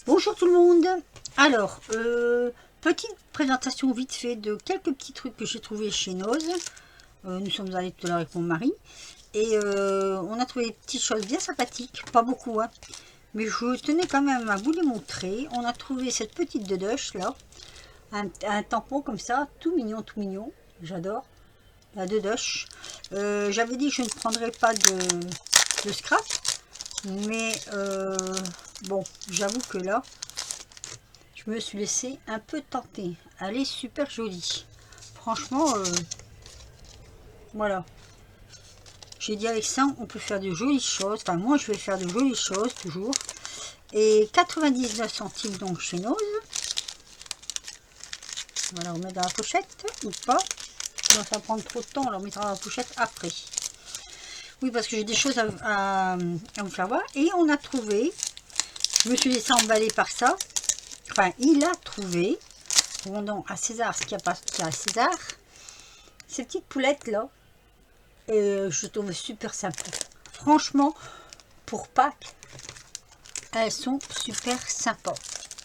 Bonjour tout le monde. Alors, petite présentation vite fait de quelques petits trucs que j'ai trouvé chez Noz. Nous sommes allés tout à l'heure avec mon mari. Et on a trouvé des petites choses bien sympathiques. Pas beaucoup, hein. Mais je tenais quand même à vous les montrer. On a trouvé cette petite dedoche là. Un tampon comme ça, tout mignon, tout mignon. J'adore. La dedoche. J'avais dit que je ne prendrais pas de scrap. Mais bon, j'avoue que là, je me suis laissé un peu tenter. Elle est super jolie. Franchement, voilà. J'ai dit avec ça, on peut faire de jolies choses. Enfin, moi, je vais faire de jolies choses, toujours. Et 99 centimes, donc, chez Noz. Voilà, on met dans la pochette, ou pas. Sinon, ça va prendre trop de temps, on la mettra dans la pochette après. Oui, parce que j'ai des choses à vous faire voir. Et on a trouvé, je me suis laissé emballer par ça. Enfin, il a trouvé, rendons à César ce qu'il y a à César, ces petites poulettes là, et je trouve super sympa. Franchement, pour Pâques, elles sont super sympas.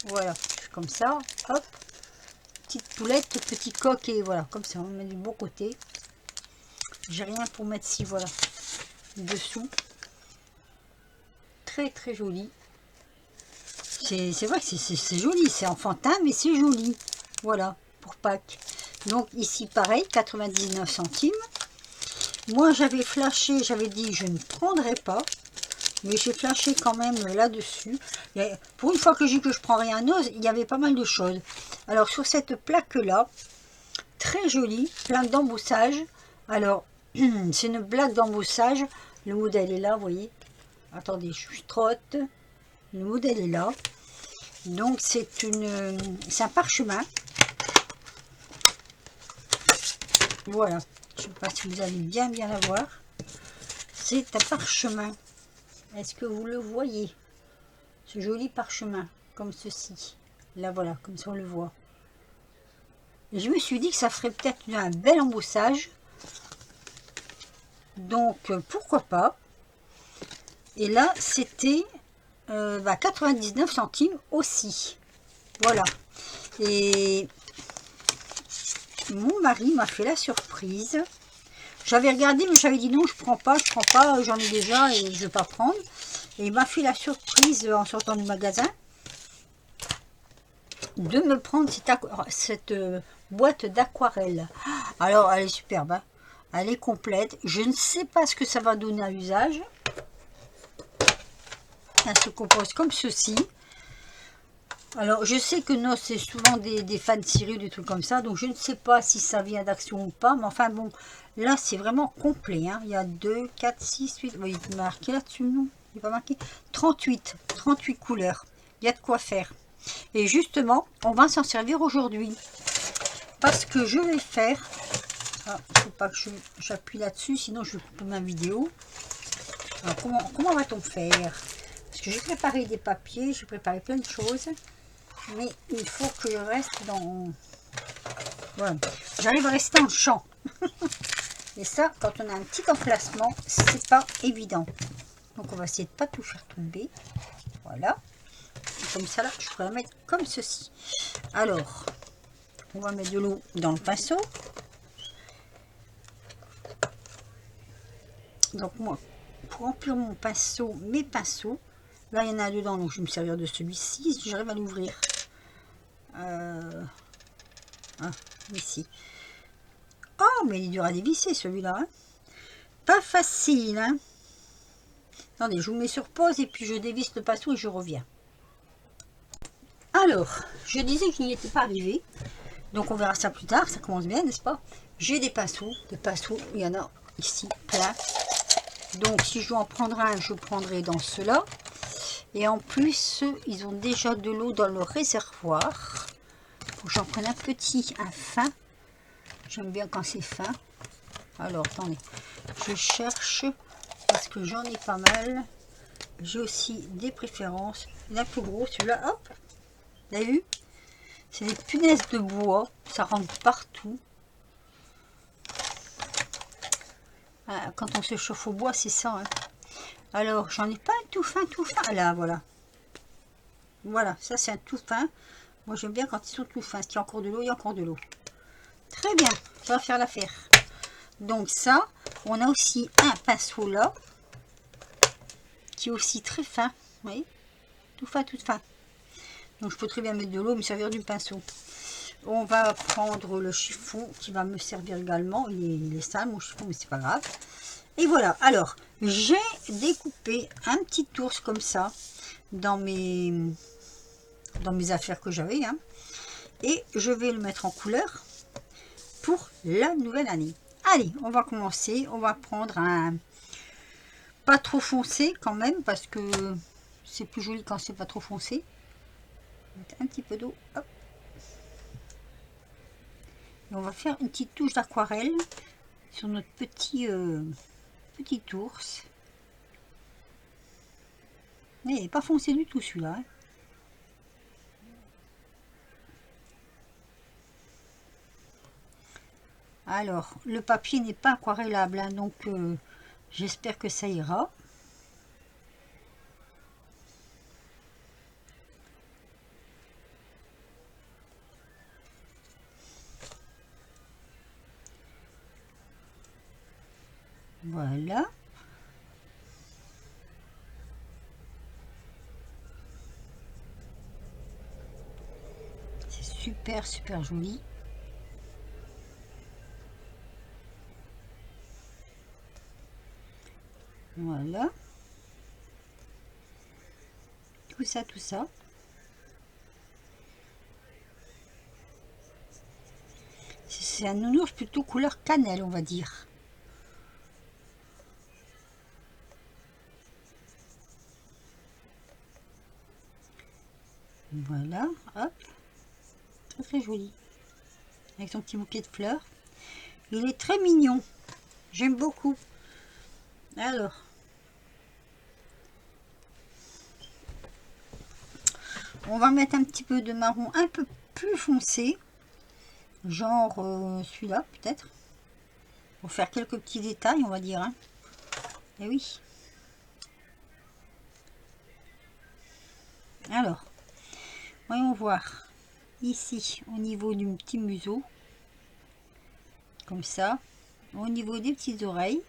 Voilà, comme ça, hop, petite poulette, petit coq, et voilà, comme ça, on met du bon côté. J'ai rien pour mettre ci, voilà, dessous. Très très joli. C'est vrai que c'est joli, c'est enfantin, mais c'est joli. Voilà, pour Pâques. Donc ici, pareil, 99 centimes. Moi, j'avais flashé, j'avais dit je ne prendrais pas. Mais j'ai flashé quand même là-dessus. Pour une fois que j'ai dit que je prends rien à Noz, il y avait pas mal de choses. Alors, sur cette plaque-là, très jolie, plaque d'embossage. Alors, c'est une plaque d'embossage. Le modèle est là, vous voyez. Attendez, je trotte. Le modèle est là. Donc c'est un parchemin. Voilà. Je ne sais pas si vous allez bien la voir. C'est un parchemin. Est-ce que vous le voyez? Ce joli parchemin, comme ceci. Là voilà, comme ça on le voit. Et je me suis dit que ça ferait peut-être un bel embossage. Donc pourquoi pas. Et là c'était 99 centimes aussi. Voilà. Et mon mari m'a fait la surprise. J'avais regardé, mais j'avais dit non, je prends pas, j'en ai déjà et je ne vais pas prendre. Et il m'a fait la surprise en sortant du magasin de me prendre cette boîte d'aquarelle. Alors, elle est superbe, hein. Elle est complète. Je ne sais pas ce que ça va donner à l'usage. Elle se compose comme ceci. Alors, je sais que Noz, c'est souvent des fans de Cyril, des trucs comme ça. Donc, je ne sais pas si ça vient d'Action ou pas. Mais enfin, bon, là, c'est vraiment complet. Hein. Il y a 2, 4, 6, 8. Oui, il est marqué là-dessus, non? Il n'est pas marqué. 38 couleurs. Il y a de quoi faire. Et justement, on va s'en servir aujourd'hui. Parce que je vais faire... Ah, il ne faut pas que j'appuie là-dessus, sinon je coupe ma vidéo. Alors, comment va-t-on faire? Parce que j'ai préparé des papiers, j'ai préparé plein de choses. Mais il faut que je reste dans... Voilà. J'arrive à rester en champ. Et ça, quand on a un petit emplacement, c'est pas évident. Donc on va essayer de pas tout faire tomber. Voilà. Et comme ça, là, je pourrais la mettre comme ceci. Alors, on va mettre de l'eau dans le pinceau. Donc moi, pour remplir mon pinceau, mes pinceaux, là il y en a dedans, donc je vais me servir de celui-ci, si j'arrive à l'ouvrir. Ici. Oh, mais il est dur à dévisser celui-là. Hein. Pas facile. Hein. Attendez, je vous mets sur pause et puis je dévisse le pinceau et je reviens. Alors, je disais que je n'y étais pas arrivée. Donc on verra ça plus tard, ça commence bien, n'est-ce pas? J'ai des pinceaux, il y en a ici plein. Donc si je dois en prendre un, je prendrai dans cela. Et en plus, ils ont déjà de l'eau dans le réservoir. Faut que j'en prenne un petit, un fin. J'aime bien quand c'est fin. Alors, attendez. Je cherche parce que j'en ai pas mal. J'ai aussi des préférences. Il est un peu gros, celui-là. Hop. Vous avez vu? C'est des punaises de bois. Ça rentre partout. Ah, quand on se chauffe au bois, c'est ça. Hein. Alors, j'en ai pas un tout fin, tout fin. Là, voilà. Voilà, ça c'est un tout fin. Moi j'aime bien quand ils sont tout fins. S'il y a encore de l'eau, il y a encore de l'eau. Très bien, ça va faire l'affaire. Donc ça, on a aussi un pinceau là, qui est aussi très fin. Vous voyez, tout fin, tout fin. Donc je peux très bien mettre de l'eau, me servir du pinceau. On va prendre le chiffon qui va me servir également. Il est sale mon chiffon, mais c'est pas grave. Et voilà, alors j'ai découpé un petit ours comme ça dans mes affaires que j'avais, hein, et je vais le mettre en couleur pour la nouvelle année. Allez, on va commencer. On va prendre un pas trop foncé quand même, parce que c'est plus joli quand c'est pas trop foncé. Un petit peu d'eau, hop. Et on va faire une petite touche d'aquarelle sur notre petit ours. Mais il n'est pas foncé du tout celui-là, hein. Alors, le papier n'est pas aquarellable, hein, donc j'espère que ça ira. Voilà. C'est super, super joli. Voilà. Tout ça, tout ça. C'est un nounours plutôt couleur cannelle, on va dire. Voilà, hop. Très très joli. Avec son petit bouquet de fleurs. Il est très mignon. J'aime beaucoup. Alors. On va mettre un petit peu de marron un peu plus foncé. Genre celui-là peut-être. Pour faire quelques petits détails, on va dire, hein. Et oui. Alors, voyons voir. Ici, au niveau du petit museau. Comme ça. Au niveau des petites oreilles.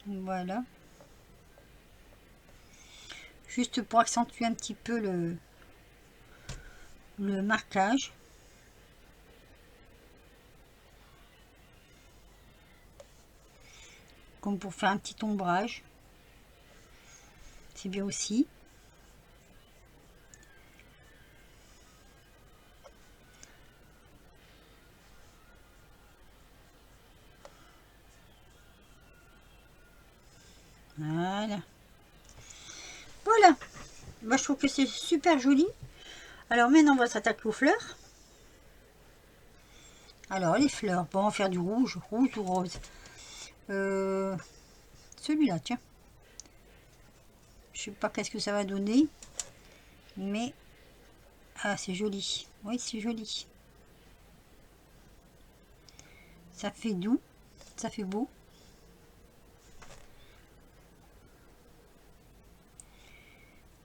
Voilà. Juste pour accentuer un petit peu le marquage. Comme pour faire un petit ombrage. C'est bien aussi. Voilà. Voilà. Moi, je trouve que c'est super joli. Alors maintenant, on va s'attaquer aux fleurs. Alors, les fleurs. Bon, on va faire du rouge. Rouge ou rose. Celui-là, tiens. Je sais pas qu'est-ce que ça va donner. Mais... Ah, c'est joli. Oui, c'est joli. Ça fait doux. Ça fait beau.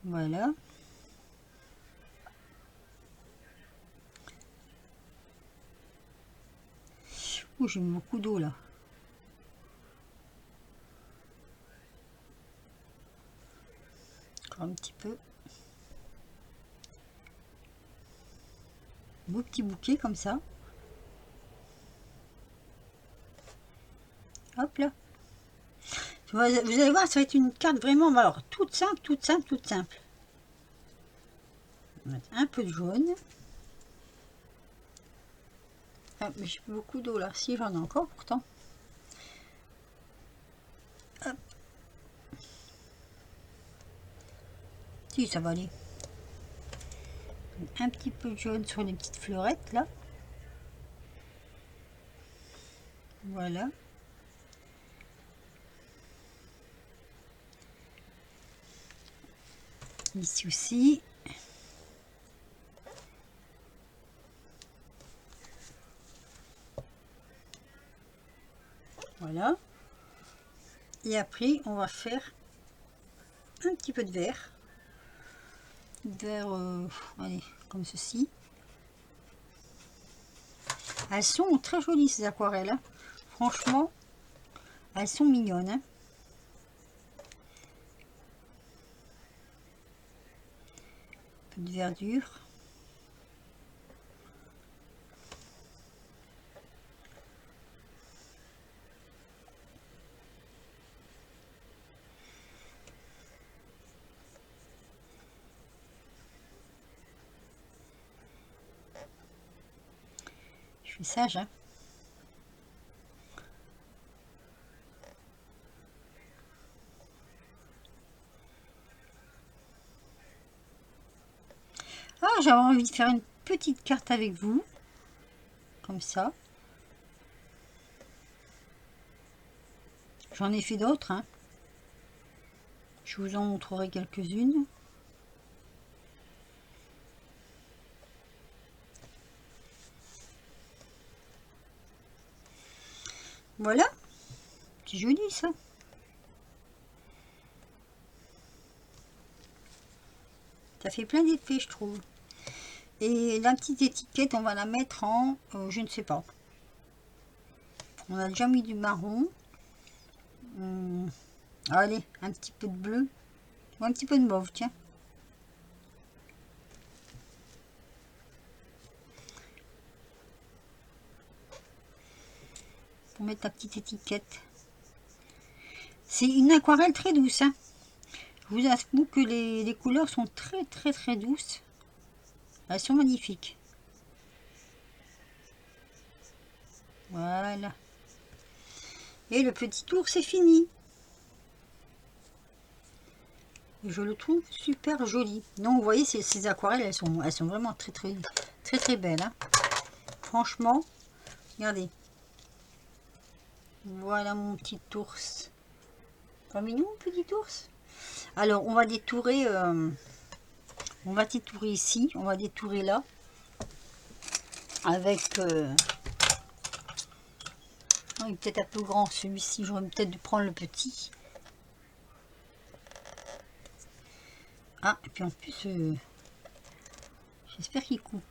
Voilà. Ouh, j'ai mis beaucoup d'eau là. Encore un petit peu. Beau petit bouquet comme ça. Hop là. Vous allez voir, ça va être une carte vraiment, alors, toute simple, toute simple, toute simple. On va mettre un peu de jaune. Ah, mais j'ai beaucoup d'eau là. Si, j'en ai encore pourtant. Hop. Si, ça va aller. Un petit peu de jaune sur les petites fleurettes là. Voilà. Ici aussi. Voilà. Et après, on va faire un petit peu de vert. Vert, allez, comme ceci. Elles sont très jolies ces aquarelles, hein. Franchement, elles sont mignonnes, hein. Un peu de verdure. Je suis sage, hein. Ah, j'avais envie de faire une petite carte avec vous, comme ça. J'en ai fait d'autres, hein. Je vous en montrerai quelques-unes. Voilà, c'est joli ça. Ça fait plein d'effets, je trouve. Et la petite étiquette, on va la mettre en, je ne sais pas. On a déjà mis du marron. Allez, un petit peu de bleu. Ou un petit peu de mauve, tiens. Pour mettre la petite étiquette. C'est une aquarelle très douce, hein. Je vous avoue que les couleurs sont très douces. Elles sont magnifiques. Voilà. Et le petit tour, c'est fini. Et je le trouve super joli. Donc vous voyez, ces aquarelles, elles sont vraiment très belles, hein. Franchement, regardez. Voilà mon petit ours. Pas mignon, petit ours. Alors, on va détourer ici, on va détourer là. Avec... il est peut-être un peu grand celui-ci, j'aurais peut-être dû prendre le petit. Ah, et puis en plus, j'espère qu'il coupe.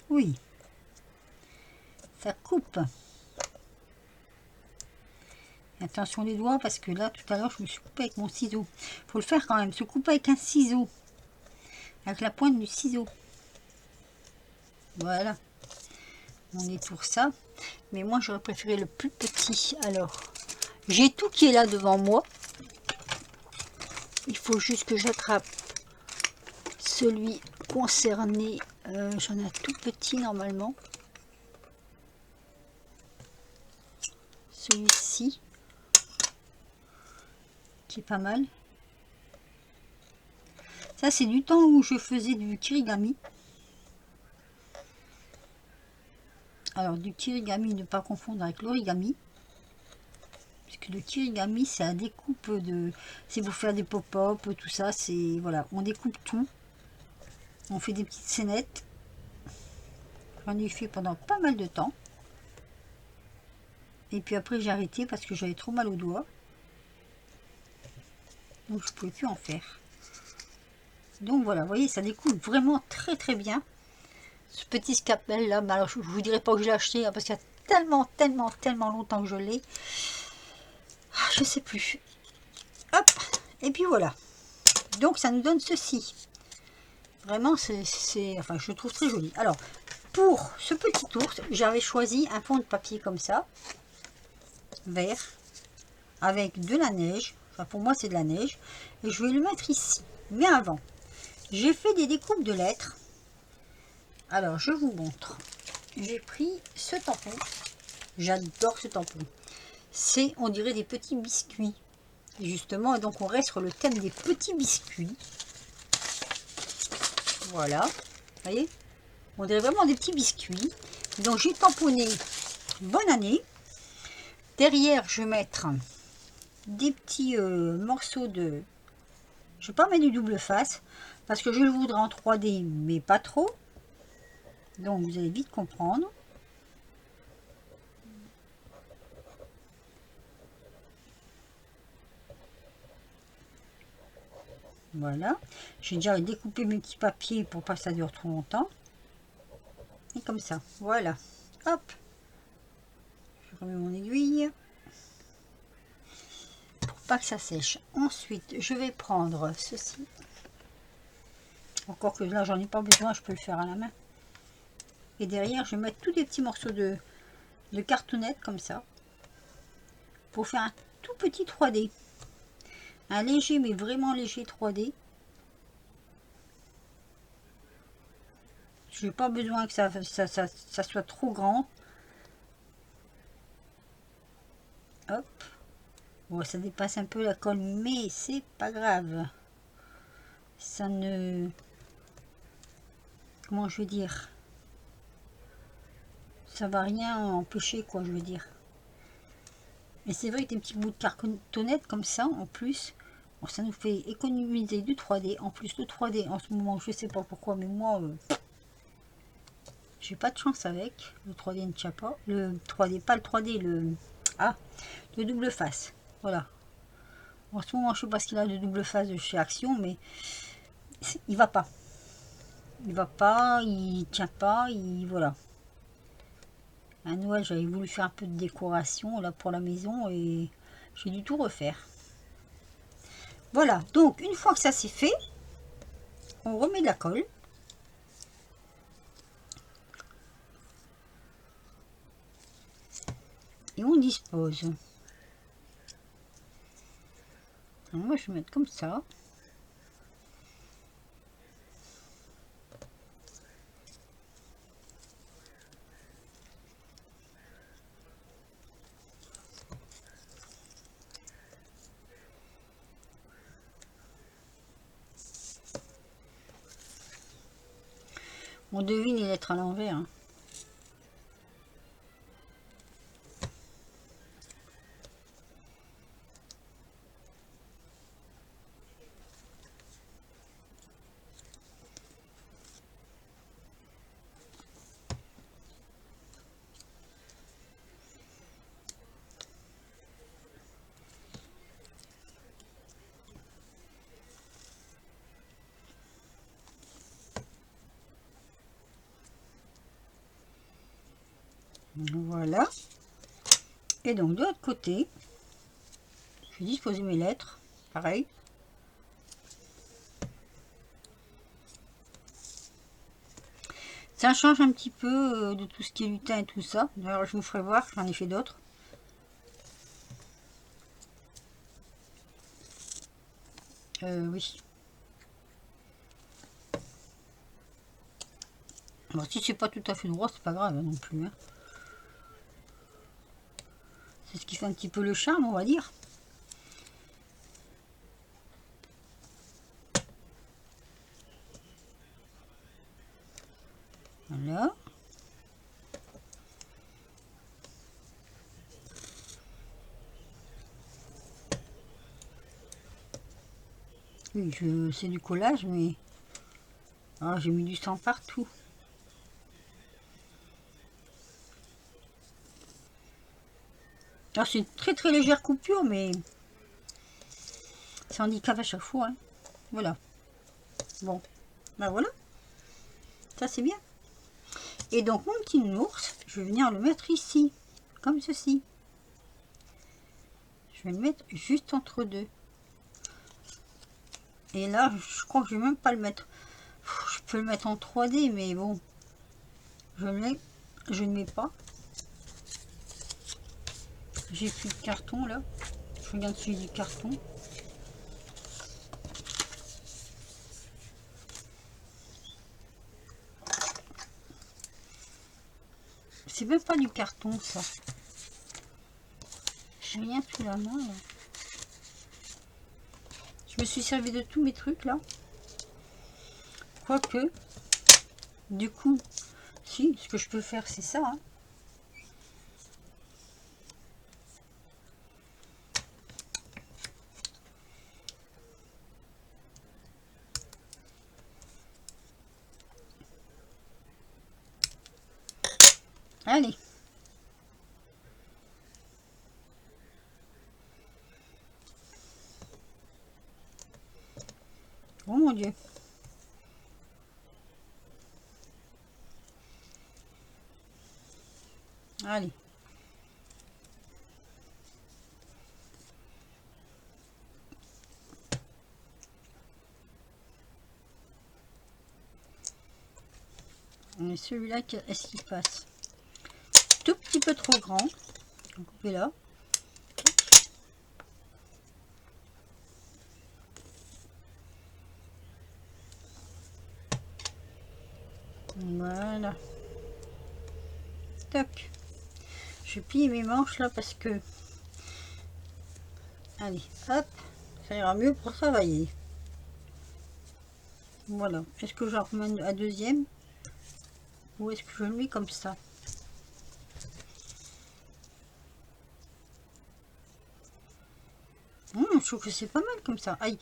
Oui, ça coupe. Attention les doigts parce que là, tout à l'heure, je me suis coupé avec mon ciseau. Faut le faire quand même, se couper avec un ciseau. Avec la pointe du ciseau. Voilà. On détourne ça. Mais moi, j'aurais préféré le plus petit. Alors, j'ai tout qui est là devant moi. Il faut juste que j'attrape celui concerné. J'en ai un tout petit normalement. Celui-ci. Qui est pas mal. Ça, c'est du temps où je faisais du kirigami. Alors, du kirigami, ne pas confondre avec l'origami. Parce que le kirigami, c'est la découpe de... C'est pour faire des pop-up, tout ça. C'est... Voilà, on découpe tout. On fait des petites scénettes. J'en ai fait pendant pas mal de temps. Et puis après, j'ai arrêté parce que j'avais trop mal aux doigts. Donc, je ne pouvais plus en faire. Donc, voilà, vous voyez, ça découpe vraiment très bien. Ce petit scalpel là, mais alors je vous dirai pas que je l'ai acheté hein, parce qu'il y a tellement longtemps que je l'ai. Ah, je sais plus. Hop, et puis voilà. Donc ça nous donne ceci. Vraiment, enfin, je le trouve très joli. Alors, pour ce petit ours, j'avais choisi un fond de papier comme ça, vert, avec de la neige. Enfin, pour moi, c'est de la neige. Et je vais le mettre ici. Mais avant, j'ai fait des découpes de lettres. Alors, je vous montre. J'ai pris ce tampon. J'adore ce tampon. C'est, on dirait, des petits biscuits. Et justement, et donc on reste sur le thème des petits biscuits. Voilà. Vous voyez, on dirait vraiment des petits biscuits. Donc, j'ai tamponné bonne année. Derrière, je vais mettre des petits morceaux de... Je ne vais pas mettre du double face. Parce que je le voudrais en 3D, mais pas trop. Donc, vous allez vite comprendre. Voilà. J'ai déjà découpé mes petits papiers pour pas que ça dure trop longtemps. Et comme ça, voilà. Hop. Je remets mon aiguille. Pour pas que ça sèche. Ensuite, je vais prendre ceci. Encore que là, j'en ai pas besoin, je peux le faire à la main. Et derrière, je vais mettre tous des petits morceaux de cartonnette comme ça. Pour faire un tout petit 3D. Un léger, mais vraiment léger 3D. Je n'ai pas besoin que ça soit trop grand. Hop. Bon, ça dépasse un peu la colle, mais c'est pas grave. Ça ne... Comment je veux dire? Ça va rien empêcher, quoi, je veux dire. Et c'est vrai que des petits bouts de cartonnette comme ça, en plus, bon, ça nous fait économiser du 3D. En plus, le 3D, en ce moment, je sais pas pourquoi, mais moi... j'ai pas de chance avec le 3D ne tient pas. Le 3D, pas le 3D, le double face. Voilà. En ce moment, je sais pas ce qu'il a de double face de chez Action, mais il va pas. Il va pas, il tient pas, voilà. À Noël, j'avais voulu faire un peu de décoration là pour la maison et j'ai dû tout refaire. Voilà. Donc, une fois que ça c'est fait, on remet de la colle. Et on dispose. Alors moi, je vais mettre comme ça. On devine les lettres à l'envers. Hein. Voilà. Et donc de l'autre côté, je vais disposer mes lettres. Pareil. Ça change un petit peu de tout ce qui est lutin et tout ça. D'ailleurs, je vous ferai voir, j'en ai fait d'autres. Oui. Bon, si c'est pas tout à fait droit, c'est pas grave non plus. Hein. C'est ce qui fait un petit peu le charme, on va dire. Voilà. Oui, c'est du collage, mais... Ah, j'ai mis du sang partout. Alors, c'est une très très légère coupure, mais... ça handicape à chaque fois. Hein. Voilà. Bon. Ben voilà. Ça, c'est bien. Et donc, mon petit nounours, je vais venir le mettre ici. Comme ceci. Je vais le mettre juste entre deux. Et là, je crois que je vais même pas le mettre. Je peux le mettre en 3D, mais bon. Je ne mets pas. J'ai plus de carton là. Je regarde si j'ai du carton. C'est même pas du carton ça. J'ai rien sous la main là. Je me suis servi de tous mes trucs là. Quoique, du coup, si, ce que je peux faire c'est ça. Hein. Allez. Allez. Et celui-là, est-ce qu'il passe? Tout petit peu trop grand. On va couper là. Voilà. Tac. Je vais plier mes manches là parce que... Allez, hop. Ça ira mieux pour travailler. Voilà. Est-ce que j'en remets à deuxième? Ou est-ce que je le mets comme ça? Je trouve que c'est pas mal comme ça. Aïe.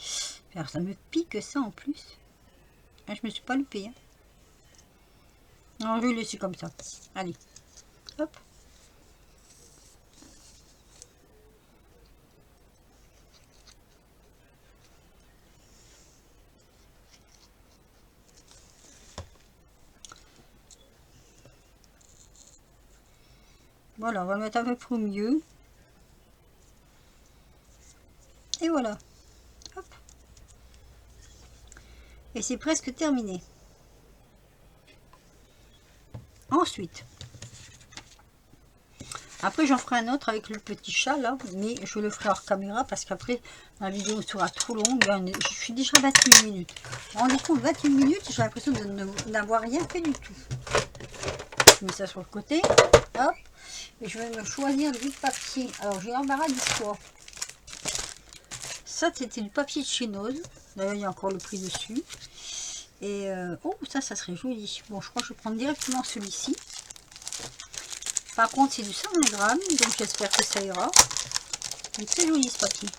Alors, ça me pique ça en plus. Ah, je me suis pas loupée. Hein. Non, je vais le laisser comme ça. Allez. Hop. Voilà, on va le mettre un peu plus au milieu. Et voilà. Hop. Et c'est presque terminé. Ensuite, après j'en ferai un autre avec le petit chat là, mais je le ferai hors caméra parce qu'après la vidéo sera trop longue. Je suis déjà à 21 minutes. Rendez compte, 21 minutes, j'ai l'impression de n'avoir rien fait du tout. Je mets ça sur le côté. Hop. Et je vais me choisir du papier. Alors j'ai l'embarras du choix. Ça c'était du papier de chez Nose. D'ailleurs il y a encore le prix dessus. Et oh ça serait joli. Bon je crois que je vais prendre directement celui-ci. Par contre c'est du 120 grammes. Donc j'espère que ça ira. Donc c'est joli ce papier.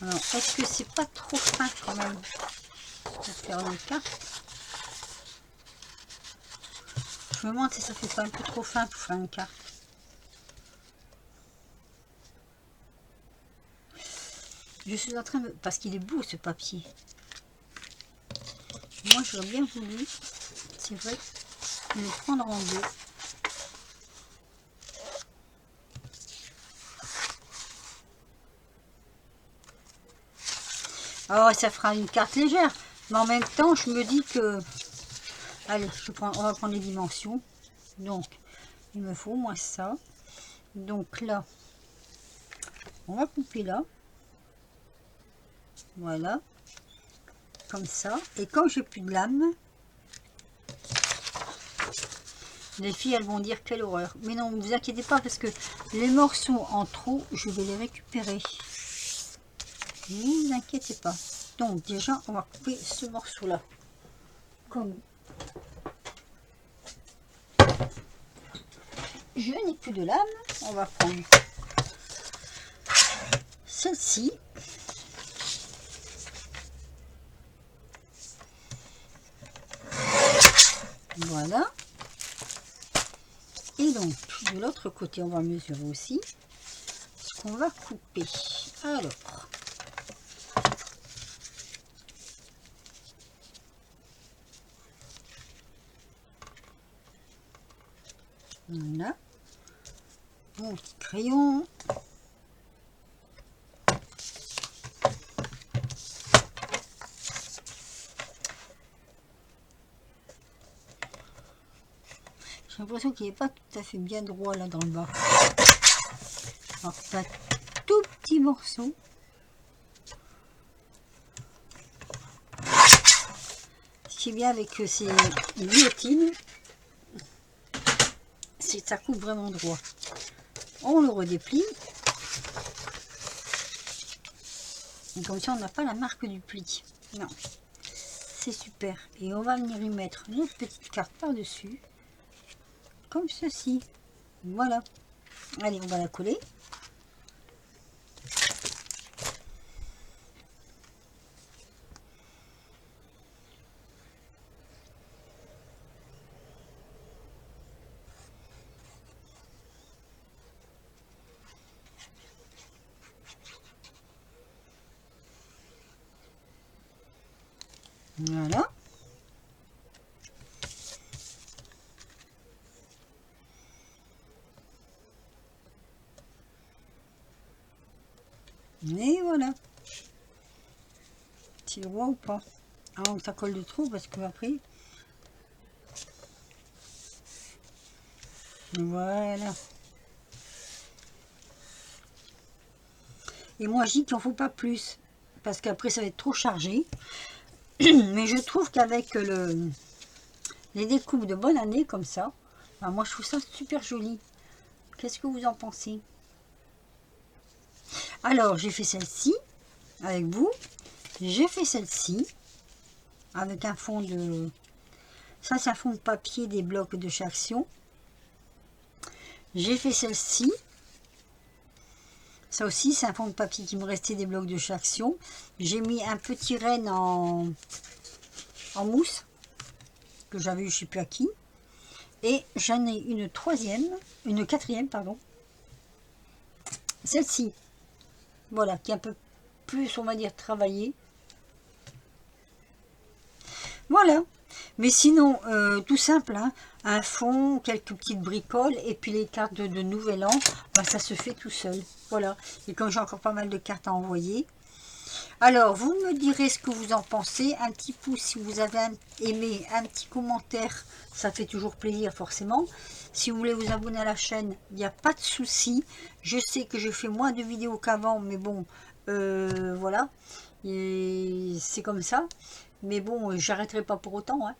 Alors est-ce que c'est pas trop fin quand même pour faire une carte? Je me demande si ça fait pas un peu trop fin pour faire une carte. Je suis en train de... Parce qu'il est beau ce papier. Moi j'aurais bien voulu, c'est vrai, le prendre en deux. Alors ça fera une carte légère. Mais en même temps je me dis que... Allez, on va prendre les dimensions. Donc il me faut au moins ça. Donc là, on va couper là. Voilà. Comme ça. Et quand j'ai plus de lame, les filles elles vont dire quelle horreur. Mais non, ne vous inquiétez pas parce que les morceaux en trop, je vais les récupérer. Ne vous inquiétez pas. Donc déjà, on va couper ce morceau là. Comme je n'ai plus de lame, on va prendre celle-ci. Voilà. Et donc, de l'autre côté, on va mesurer aussi ce qu'on va couper. Alors, voilà. Mon petit crayon. J'ai l'impression qu'il n'est pas tout à fait bien droit là dans le bas. Alors, c'est un tout petit morceau. Ce qui est bien avec ces guillotines, c'est que ça coupe vraiment droit. On le redéplie. Et comme ça, on n'a pas la marque du pli. Non. C'est super. Et on va venir y mettre notre petite carte par-dessus. Comme ceci. Voilà. Allez, on va la coller. Voilà. Et voilà. Tu le vois ou pas? Avant que ça colle de trop, parce que après... Voilà. Et moi, je dis qu'il n'en faut pas plus. Parce qu'après, ça va être trop chargé. Mais je trouve qu'avec les découpes de bonne année, comme ça, ben moi, je trouve ça super joli. Qu'est-ce que vous en pensez? Alors, j'ai fait celle-ci avec vous. J'ai fait celle-ci avec un fond de... Ça, c'est un fond de papier des blocs de chez Action. J'ai fait celle-ci. Ça aussi, c'est un fond de papier qui me restait des blocs de chez Action. J'ai mis un petit renne en mousse que j'avais eu, je ne sais plus à qui. Et j'en ai une quatrième, pardon. Celle-ci. Voilà, qui est un peu plus, on va dire, travaillée. Voilà. Mais sinon, tout simple, hein, un fond, quelques petites bricoles, et puis les cartes de Nouvel An, ben, ça se fait tout seul. Voilà. Et comme j'ai encore pas mal de cartes à envoyer. Alors, vous me direz ce que vous en pensez. Un petit pouce si vous avez aimé, un petit commentaire, ça fait toujours plaisir forcément. Si vous voulez vous abonner à la chaîne, il n'y a pas de souci. Je sais que je fais moins de vidéos qu'avant, mais bon, voilà. C'est comme ça. Mais bon, j'arrêterai pas pour autant. Hein.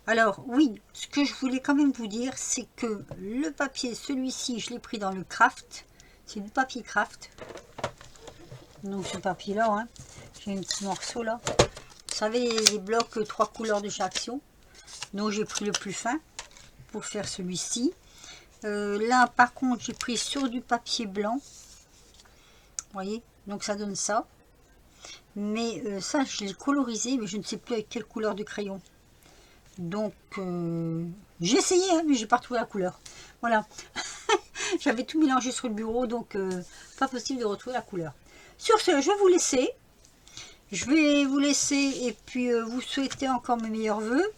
Alors, oui, ce que je voulais quand même vous dire, c'est que le papier, celui-ci, je l'ai pris dans le craft. C'est du papier craft. Donc, ce papier-là, hein. J'ai un petit morceau là. Vous savez, les blocs 3 couleurs de chaque Action. Donc, j'ai pris le plus fin pour faire celui-ci. Là, par contre, j'ai pris sur du papier blanc. Vous voyez, donc ça donne ça. Mais ça, je l'ai colorisé, mais je ne sais plus avec quelle couleur de crayon. Donc, j'ai essayé, hein, mais j'ai pas retrouvé la couleur. Voilà. J'avais tout mélangé sur le bureau, donc pas possible de retrouver la couleur. Sur ce, je vais vous laisser. Je vais vous laisser et puis vous souhaiter encore mes meilleurs voeux.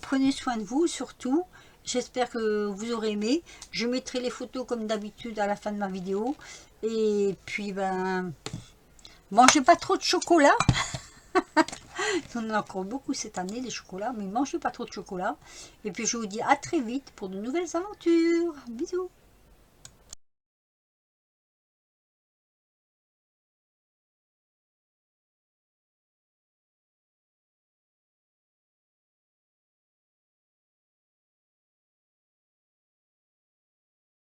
Prenez soin de vous surtout. J'espère que vous aurez aimé. Je mettrai les photos comme d'habitude à la fin de ma vidéo. Et puis, ben, mangez pas trop de chocolat. On en a encore beaucoup cette année, les chocolats. Mais mangez pas trop de chocolat. Et puis, je vous dis à très vite pour de nouvelles aventures. Bisous.